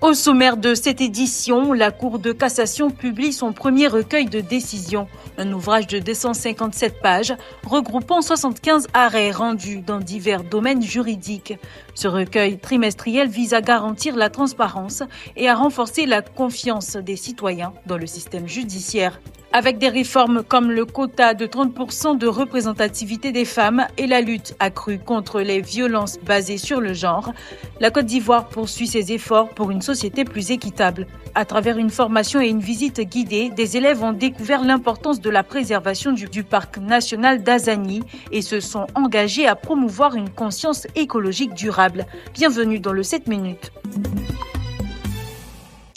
Au sommaire de cette édition, la Cour de cassation publie son premier recueil de décisions, un ouvrage de 257 pages regroupant 75 arrêts rendus dans divers domaines juridiques. Ce recueil trimestriel vise à garantir la transparence et à renforcer la confiance des citoyens dans le système judiciaire. Avec des réformes comme le quota de 30% de représentativité des femmes et la lutte accrue contre les violences basées sur le genre, la Côte d'Ivoire poursuit ses efforts pour une société plus équitable. À travers une formation et une visite guidée, des élèves ont découvert l'importance de la préservation du parc national d'Azani et se sont engagés à promouvoir une conscience écologique durable. Bienvenue dans le 7 minutes.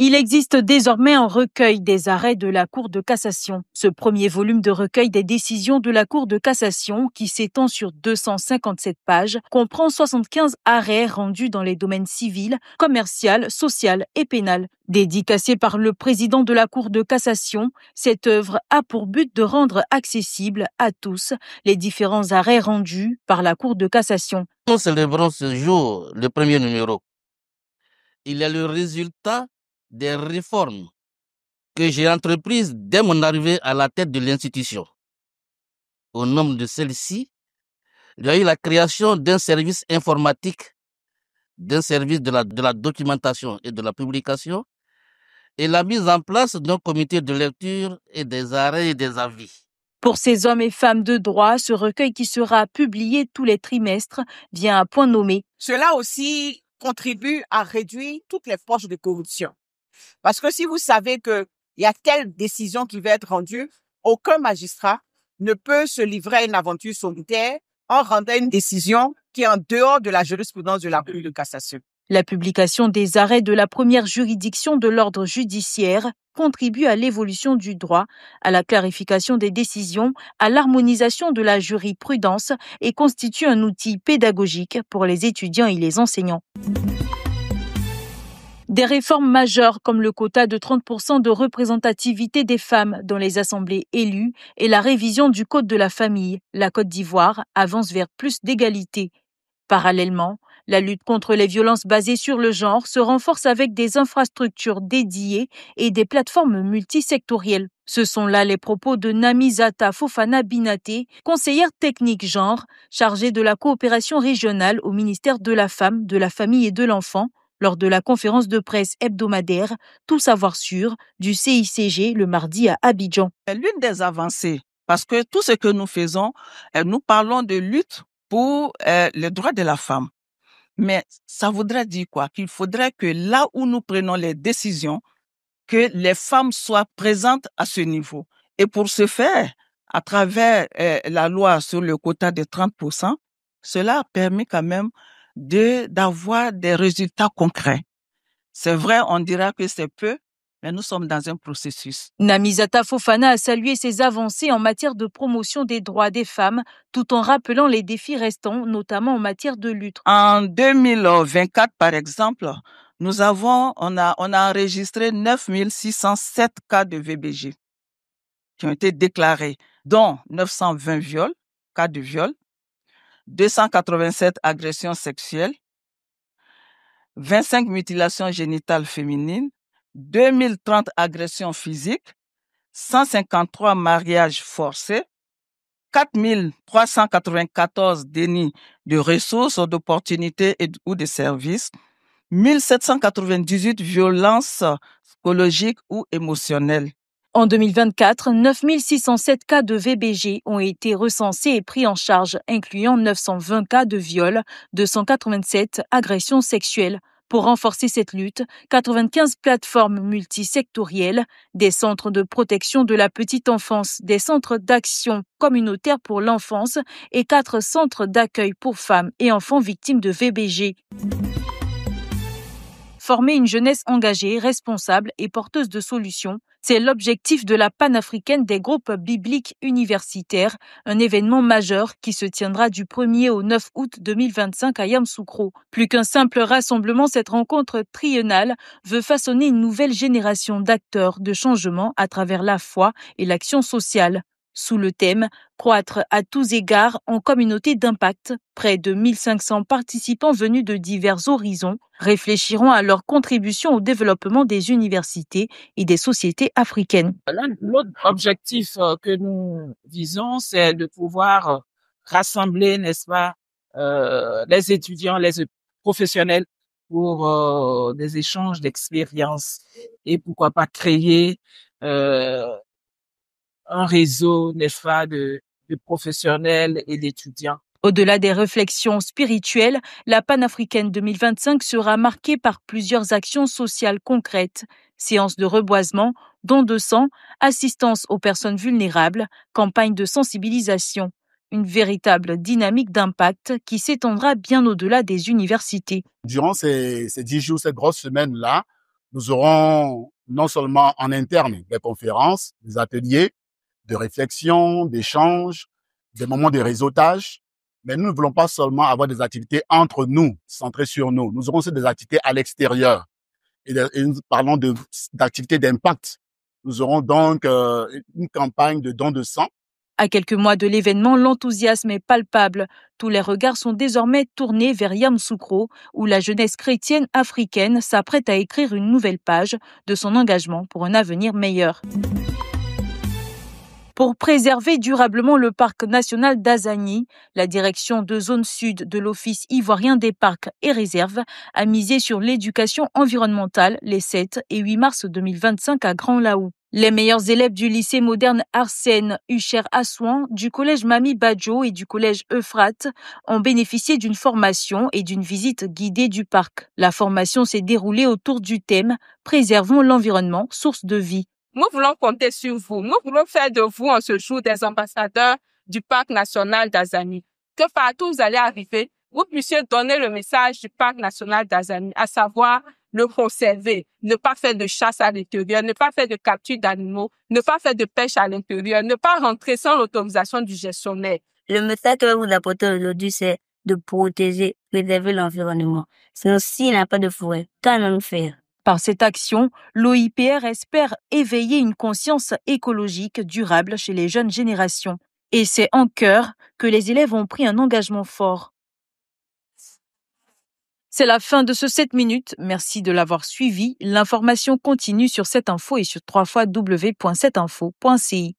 Il existe désormais un recueil des arrêts de la Cour de cassation. Ce premier volume de recueil des décisions de la Cour de cassation, qui s'étend sur 257 pages, comprend 75 arrêts rendus dans les domaines civil, commercial, social et pénal. Dédicacée par le président de la Cour de cassation, cette œuvre a pour but de rendre accessible à tous les différents arrêts rendus par la Cour de cassation. Nous célébrons ce jour le premier numéro. Il est le résultat des réformes que j'ai entreprises dès mon arrivée à la tête de l'institution. Au nom de celle-ci, il y a eu la création d'un service informatique, d'un service de la documentation et de la publication, et la mise en place d'un comité de lecture et des arrêts et des avis. Pour ces hommes et femmes de droit, ce recueil qui sera publié tous les trimestres vient à point nommé. Cela aussi contribue à réduire toutes les formes de corruption. Parce que si vous savez qu'il y a telle décision qui va être rendue, aucun magistrat ne peut se livrer à une aventure solitaire en rendant une décision qui est en dehors de la jurisprudence de la Cour de cassation. La publication des arrêts de la première juridiction de l'ordre judiciaire contribue à l'évolution du droit, à la clarification des décisions, à l'harmonisation de la jurisprudence et constitue un outil pédagogique pour les étudiants et les enseignants. Des réformes majeures comme le quota de 30% de représentativité des femmes dans les assemblées élues et la révision du Code de la famille, la Côte d'Ivoire avance vers plus d'égalité. Parallèlement, la lutte contre les violences basées sur le genre se renforce avec des infrastructures dédiées et des plateformes multisectorielles. Ce sont là les propos de Namizata Fofana Binaté, conseillère technique genre, chargée de la coopération régionale au ministère de la Femme, de la Famille et de l'Enfant, lors de la conférence de presse hebdomadaire Tout savoir sûr du CICG le mardi à Abidjan. L'une des avancées, parce que tout ce que nous faisons, nous parlons de lutte pour les droits de la femme. Mais ça voudrait dire quoi? Qu'il faudrait que là où nous prenons les décisions, que les femmes soient présentes à ce niveau. Et pour ce faire, à travers la loi sur le quota de 30%, cela a permis quand même d'avoir des résultats concrets. C'est vrai, on dira que c'est peu, mais nous sommes dans un processus. Namizata Fofana a salué ses avancées en matière de promotion des droits des femmes, tout en rappelant les défis restants, notamment en matière de lutte. En 2024, par exemple, on a enregistré 9607 cas de VBG qui ont été déclarés, dont 920 cas de viol, 287 agressions sexuelles, 25 mutilations génitales féminines, 2030 agressions physiques, 153 mariages forcés, 4394 dénis de ressources, d'opportunités ou de services, 1798 violences psychologiques ou émotionnelles. En 2024, 9607 cas de VBG ont été recensés et pris en charge, incluant 920 cas de viol, 287 agressions sexuelles. Pour renforcer cette lutte, 95 plateformes multisectorielles, des centres de protection de la petite enfance, des centres d'action communautaire pour l'enfance et 4 centres d'accueil pour femmes et enfants victimes de VBG. Former une jeunesse engagée, responsable et porteuse de solutions, c'est l'objectif de la panafricaine des groupes bibliques universitaires, un événement majeur qui se tiendra du 1er au 9 août 2025 à Yamoussoukro. Plus qu'un simple rassemblement, cette rencontre triennale veut façonner une nouvelle génération d'acteurs de changement à travers la foi et l'action sociale. Sous le thème « Croître à tous égards en communauté d'impact », près de 1500 participants venus de divers horizons réfléchiront à leur contribution au développement des universités et des sociétés africaines. L'autre objectif que nous visons, c'est de pouvoir rassembler, n'est-ce pas, les étudiants, les professionnels pour des échanges d'expériences et pourquoi pas créer un réseau, n'est-ce pas, de professionnels et d'étudiants. Au-delà des réflexions spirituelles, la Panafricaine 2025 sera marquée par plusieurs actions sociales concrètes, séances de reboisement, dons de sang, assistance aux personnes vulnérables, campagne de sensibilisation. Une véritable dynamique d'impact qui s'étendra bien au-delà des universités. Durant ces 10 jours, cette grosse semaine-là, nous aurons non seulement en interne des conférences, des ateliers de réflexion, d'échange, des moments de réseautage, mais nous ne voulons pas seulement avoir des activités entre nous, centrées sur nous. Nous aurons aussi des activités à l'extérieur. Et nous parlons d'activités d'impact. Nous aurons donc une campagne de dons de sang. À quelques mois de l'événement, l'enthousiasme est palpable. Tous les regards sont désormais tournés vers Yamoussoukro, où la jeunesse chrétienne africaine s'apprête à écrire une nouvelle page de son engagement pour un avenir meilleur. Pour préserver durablement le parc national d'Azani, la direction de zone sud de l'Office ivoirien des parcs et réserves a misé sur l'éducation environnementale les 7 et 8 mars 2025 à Grand Laou. Les meilleurs élèves du lycée moderne Arsène Hucher Assouan, du collège Mami Badjo et du collège Euphrate ont bénéficié d'une formation et d'une visite guidée du parc. La formation s'est déroulée autour du thème « Préservons l'environnement, source de vie ». Nous voulons compter sur vous. Nous voulons faire de vous en ce jour des ambassadeurs du parc national d'Azani. Que partout où vous allez arriver, vous puissiez donner le message du parc national d'Azani, à savoir le conserver, ne pas faire de chasse à l'intérieur, ne pas faire de capture d'animaux, ne pas faire de pêche à l'intérieur, ne pas rentrer sans l'autorisation du gestionnaire. Le message que vous apportez aujourd'hui, c'est de protéger, préserver l'environnement. Sinon, s'il n'y a pas de forêt, qu'allons-nous faire? Par cette action, l'OIPR espère éveiller une conscience écologique durable chez les jeunes générations. Et c'est en cœur que les élèves ont pris un engagement fort. C'est la fin de ce 7 minutes. Merci de l'avoir suivi. L'information continue sur 7info et sur www.7info.ci.